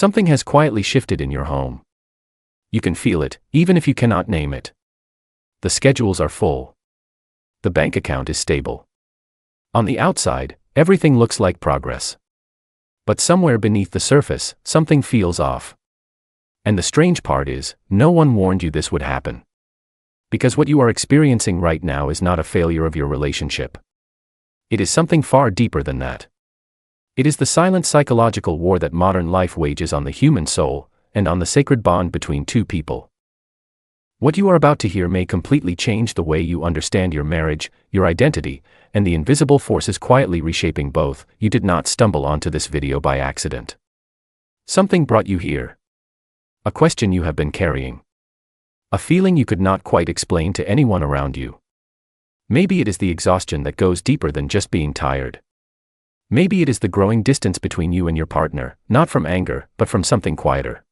Something has quietly shifted in your home. You can feel it, even if you cannot name it. The schedules are full. The bank account is stable. On the outside, everything looks like progress. But somewhere beneath the surface, something feels off. And the strange part is, no one warned you this would happen. Because what you are experiencing right now is not a failure of your relationship. It is something far deeper than that. It is the silent psychological war that modern life wages on the human soul, and on the sacred bond between two people. What you are about to hear may completely change the way you understand your marriage, your identity, and the invisible forces quietly reshaping both. You did not stumble onto this video by accident. Something brought you here. A question you have been carrying. A feeling you could not quite explain to anyone around you. Maybe it is the exhaustion that goes deeper than just being tired. Maybe it is the growing distance between you and your partner, not from anger, but from something quieter.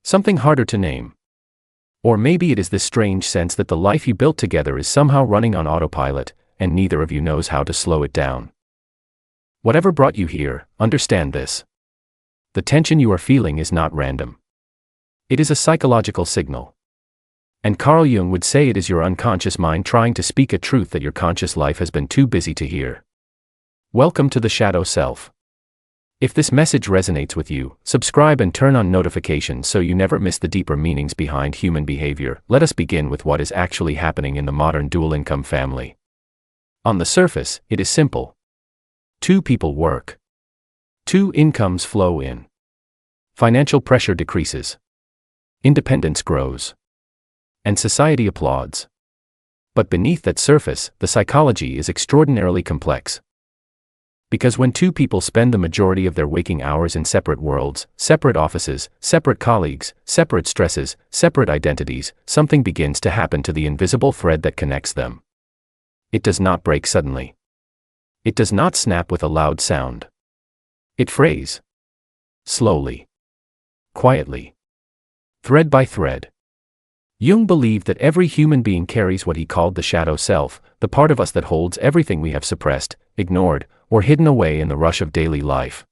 Something harder to name. Or maybe it is this strange sense that the life you built together is somehow running on autopilot, and neither of you knows how to slow it down. Whatever brought you here, understand this. The tension you are feeling is not random. It is a psychological signal. And Carl Jung would say it is your unconscious mind trying to speak a truth that your conscious life has been too busy to hear. Welcome to the Shadow Self. If this message resonates with you, subscribe and turn on notifications so you never miss the deeper meanings behind human behavior. Let us begin with what is actually happening in the modern dual-income family. On the surface, it is simple. Two people work. Two incomes flow in. Financial pressure decreases. Independence grows. And society applauds. But beneath that surface, the psychology is extraordinarily complex. Because when two people spend the majority of their waking hours in separate worlds, separate offices, separate colleagues, separate stresses, separate identities, something begins to happen to the invisible thread that connects them. It does not break suddenly. It does not snap with a loud sound. It frays. Slowly. Quietly. Thread by thread. Jung believed that every human being carries what he called the shadow self, the part of us that holds everything we have suppressed, ignored, or hidden away in the rush of daily life.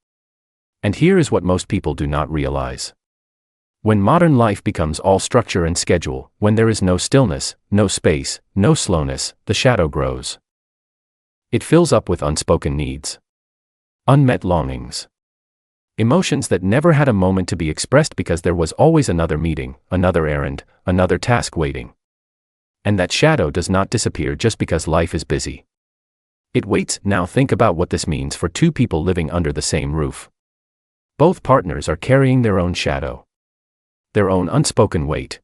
And here is what most people do not realize. When modern life becomes all structure and schedule, when there is no stillness, no space, no slowness, the shadow grows. It fills up with unspoken needs. Unmet longings. Emotions that never had a moment to be expressed because there was always another meeting, another errand, another task waiting. And that shadow does not disappear just because life is busy. It waits. Now think about what this means for two people living under the same roof. Both partners are carrying their own shadow. Their own unspoken weight.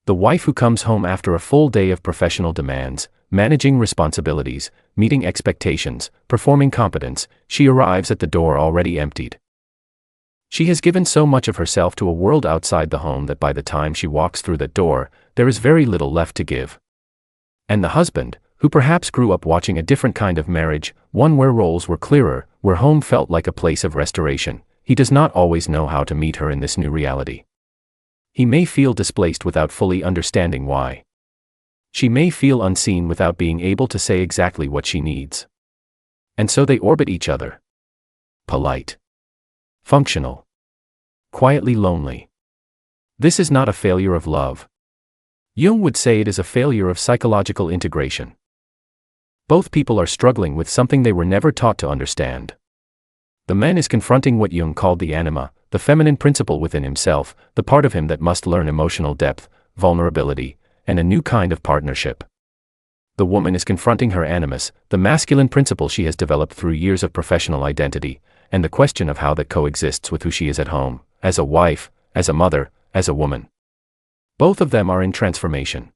The wife who comes home after a full day of professional demands, managing responsibilities, meeting expectations, performing competence, she arrives at the door already emptied. She has given so much of herself to a world outside the home that by the time she walks through that door, there is very little left to give. And the husband, who perhaps grew up watching a different kind of marriage, one where roles were clearer, where home felt like a place of restoration, he does not always know how to meet her in this new reality. He may feel displaced without fully understanding why. She may feel unseen without being able to say exactly what she needs. And so they orbit each other. Polite. Functional. Quietly lonely. This is not a failure of love. Jung would say it is a failure of psychological integration. Both people are struggling with something they were never taught to understand. The man is confronting what Jung called the anima, the feminine principle within himself, the part of him that must learn emotional depth, vulnerability, and a new kind of partnership. The woman is confronting her animus, the masculine principle she has developed through years of professional identity, and the question of how that coexists with who she is at home, as a wife, as a mother, as a woman. Both of them are in transformation.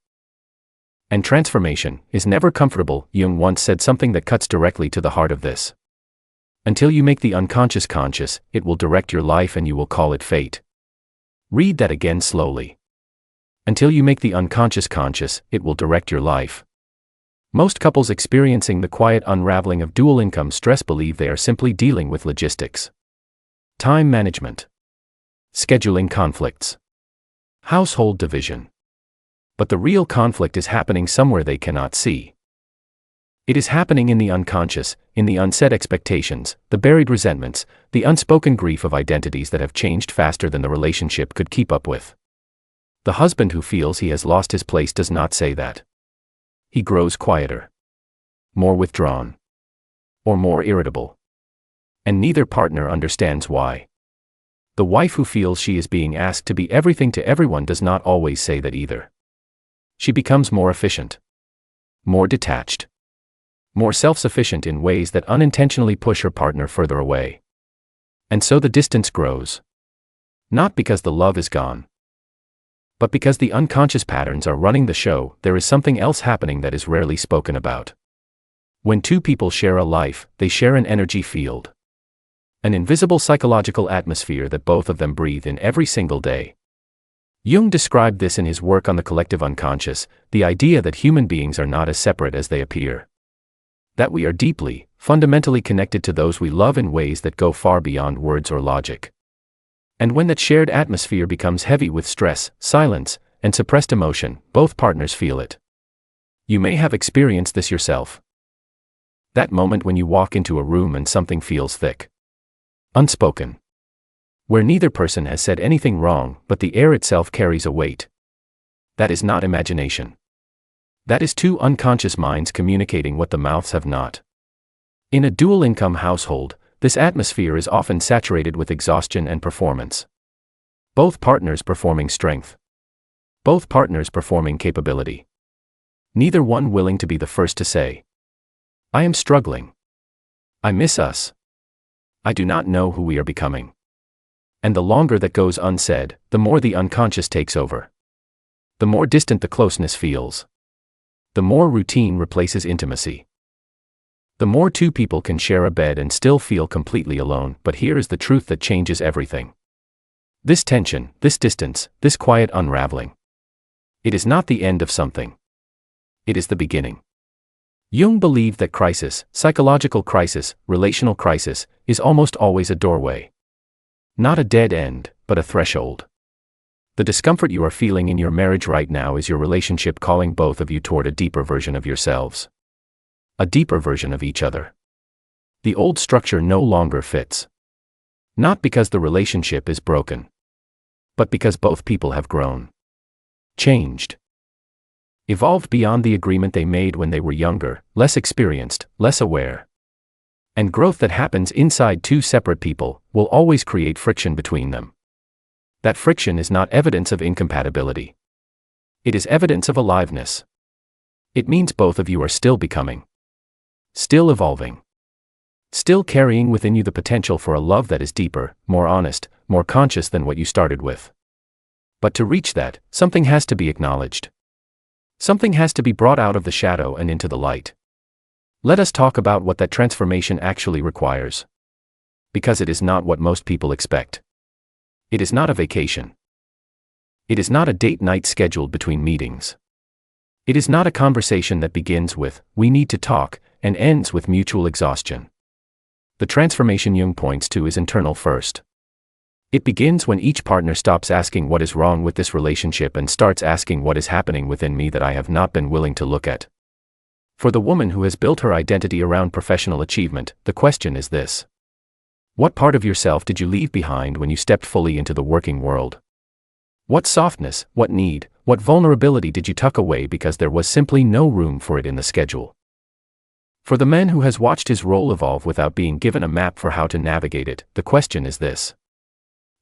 And transformation is never comfortable. Jung once said something that cuts directly to the heart of this. Until you make the unconscious conscious, it will direct your life and you will call it fate. Read that again slowly. Until you make the unconscious conscious, it will direct your life. Most couples experiencing the quiet unraveling of dual income stress believe they are simply dealing with logistics. Time management. Scheduling conflicts. Household division. But the real conflict is happening somewhere they cannot see. It is happening in the unconscious, in the unsaid expectations, the buried resentments, the unspoken grief of identities that have changed faster than the relationship could keep up with. The husband who feels he has lost his place does not say that. He grows quieter, more withdrawn, or more irritable. And neither partner understands why. The wife who feels she is being asked to be everything to everyone does not always say that either. She becomes more efficient, more detached, more self-sufficient in ways that unintentionally push her partner further away. And so the distance grows. Not because the love is gone, but because the unconscious patterns are running the show. There is something else happening that is rarely spoken about. When two people share a life, they share an energy field. An invisible psychological atmosphere that both of them breathe in every single day. Jung described this in his work on the collective unconscious, the idea that human beings are not as separate as they appear. That we are deeply, fundamentally connected to those we love in ways that go far beyond words or logic. And when that shared atmosphere becomes heavy with stress, silence, and suppressed emotion, both partners feel it. You may have experienced this yourself. That moment when you walk into a room and something feels thick, unspoken, where neither person has said anything wrong, but the air itself carries a weight. That is not imagination. That is two unconscious minds communicating what the mouths have not. In a dual-income household, this atmosphere is often saturated with exhaustion and performance. Both partners performing strength. Both partners performing capability. Neither one willing to be the first to say, "I am struggling. I miss us. I do not know who we are becoming." And the longer that goes unsaid, the more the unconscious takes over. The more distant the closeness feels. The more routine replaces intimacy. The more two people can share a bed and still feel completely alone. But here is the truth that changes everything. This tension, this distance, this quiet unraveling. It is not the end of something. It is the beginning. Jung believed that crisis, psychological crisis, relational crisis, is almost always a doorway. Not a dead end, but a threshold. The discomfort you are feeling in your marriage right now is your relationship calling both of you toward a deeper version of yourselves. A deeper version of each other. The old structure no longer fits. Not because the relationship is broken, but because both people have grown. Changed. Evolved beyond the agreement they made when they were younger, less experienced, less aware. And growth that happens inside two separate people will always create friction between them. That friction is not evidence of incompatibility. It is evidence of aliveness. It means both of you are still becoming. Still evolving. Still carrying within you the potential for a love that is deeper, more honest, more conscious than what you started with. But to reach that, something has to be acknowledged. Something has to be brought out of the shadow and into the light. Let us talk about what that transformation actually requires. Because it is not what most people expect. It is not a vacation. It is not a date night scheduled between meetings. It is not a conversation that begins with, "We need to talk," and ends with mutual exhaustion. The transformation Jung points to is internal first. It begins when each partner stops asking what is wrong with this relationship and starts asking what is happening within me that I have not been willing to look at. For the woman who has built her identity around professional achievement, the question is this. What part of yourself did you leave behind when you stepped fully into the working world? What softness, what need, what vulnerability did you tuck away because there was simply no room for it in the schedule? For the man who has watched his role evolve without being given a map for how to navigate it, the question is this.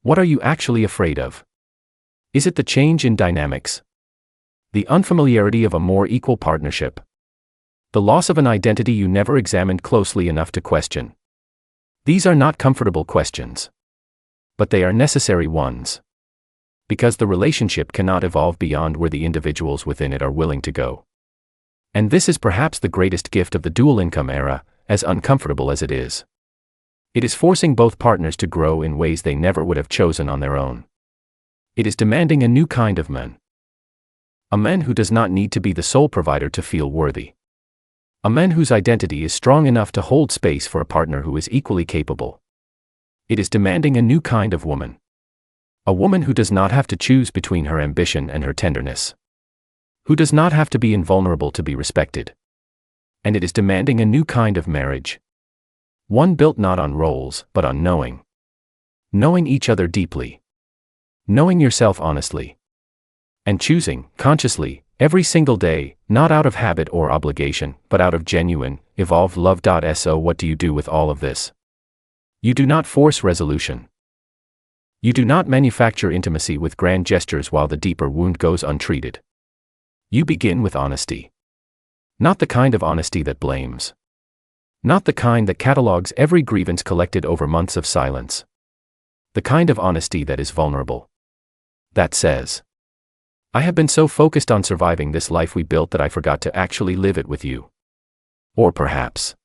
What are you actually afraid of? Is it the change in dynamics? The unfamiliarity of a more equal partnership? The loss of an identity you never examined closely enough to question? These are not comfortable questions. But they are necessary ones. Because the relationship cannot evolve beyond where the individuals within it are willing to go. And this is perhaps the greatest gift of the dual income era, as uncomfortable as it is. It is forcing both partners to grow in ways they never would have chosen on their own. It is demanding a new kind of man. A man who does not need to be the sole provider to feel worthy. A man whose identity is strong enough to hold space for a partner who is equally capable. It is demanding a new kind of woman. A woman who does not have to choose between her ambition and her tenderness. Who does not have to be invulnerable to be respected. And it is demanding a new kind of marriage. One built not on roles, but on knowing. Knowing each other deeply. Knowing yourself honestly. And choosing, consciously, every single day, not out of habit or obligation, but out of genuine, evolved love. So what do you do with all of this? You do not force resolution. You do not manufacture intimacy with grand gestures while the deeper wound goes untreated. You begin with honesty. Not the kind of honesty that blames. Not the kind that catalogs every grievance collected over months of silence. The kind of honesty that is vulnerable. That says, I have been so focused on surviving this life we built that I forgot to actually live it with you. Or perhaps,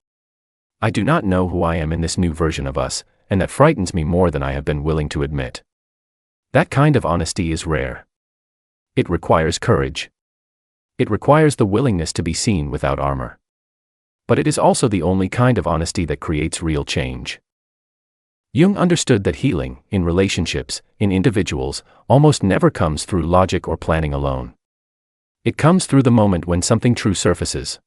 I do not know who I am in this new version of us, and that frightens me more than I have been willing to admit. That kind of honesty is rare. It requires courage. It requires the willingness to be seen without armor. But it is also the only kind of honesty that creates real change. Jung understood that healing, in relationships, in individuals, almost never comes through logic or planning alone. It comes through the moment when something true surfaces.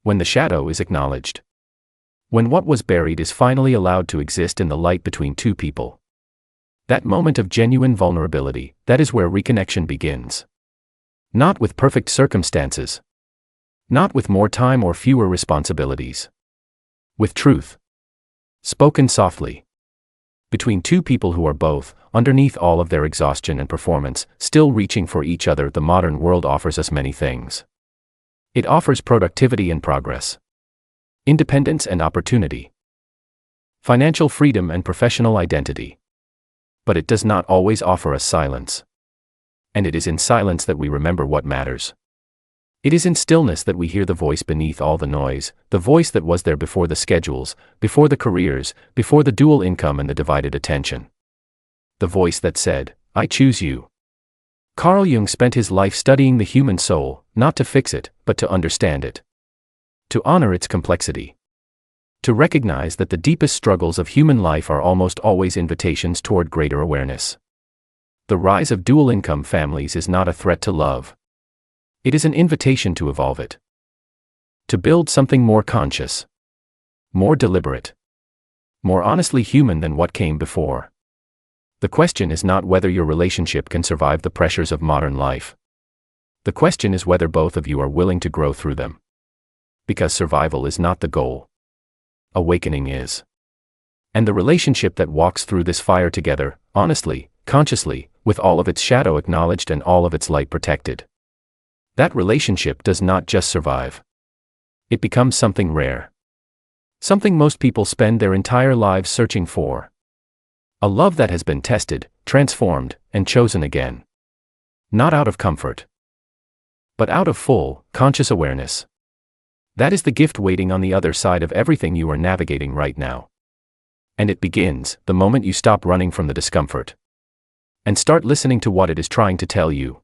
When the shadow is acknowledged. When what was buried is finally allowed to exist in the light between two people. That moment of genuine vulnerability, that is where reconnection begins. Not with perfect circumstances. Not with more time or fewer responsibilities. With truth. Spoken softly. Between two people who are both, underneath all of their exhaustion and performance, still reaching for each other. The modern world offers us many things. It offers productivity and progress. Independence and opportunity. Financial freedom and professional identity. But it does not always offer us silence. And it is in silence that we remember what matters. It is in stillness that we hear the voice beneath all the noise, the voice that was there before the schedules, before the careers, before the dual income and the divided attention. The voice that said, I choose you. Carl Jung spent his life studying the human soul, not to fix it, but to understand it. To honor its complexity. To recognize that the deepest struggles of human life are almost always invitations toward greater awareness. The rise of dual income families is not a threat to love. It is an invitation to evolve it. To build something more conscious. More deliberate. More honestly human than what came before. The question is not whether your relationship can survive the pressures of modern life. The question is whether both of you are willing to grow through them. Because survival is not the goal. Awakening is. And the relationship that walks through this fire together, honestly, consciously, with all of its shadow acknowledged and all of its light protected. That relationship does not just survive. It becomes something rare. Something most people spend their entire lives searching for. A love that has been tested, transformed, and chosen again. Not out of comfort, but out of full, conscious awareness. That is the gift waiting on the other side of everything you are navigating right now. And it begins the moment you stop running from the discomfort. And start listening to what it is trying to tell you.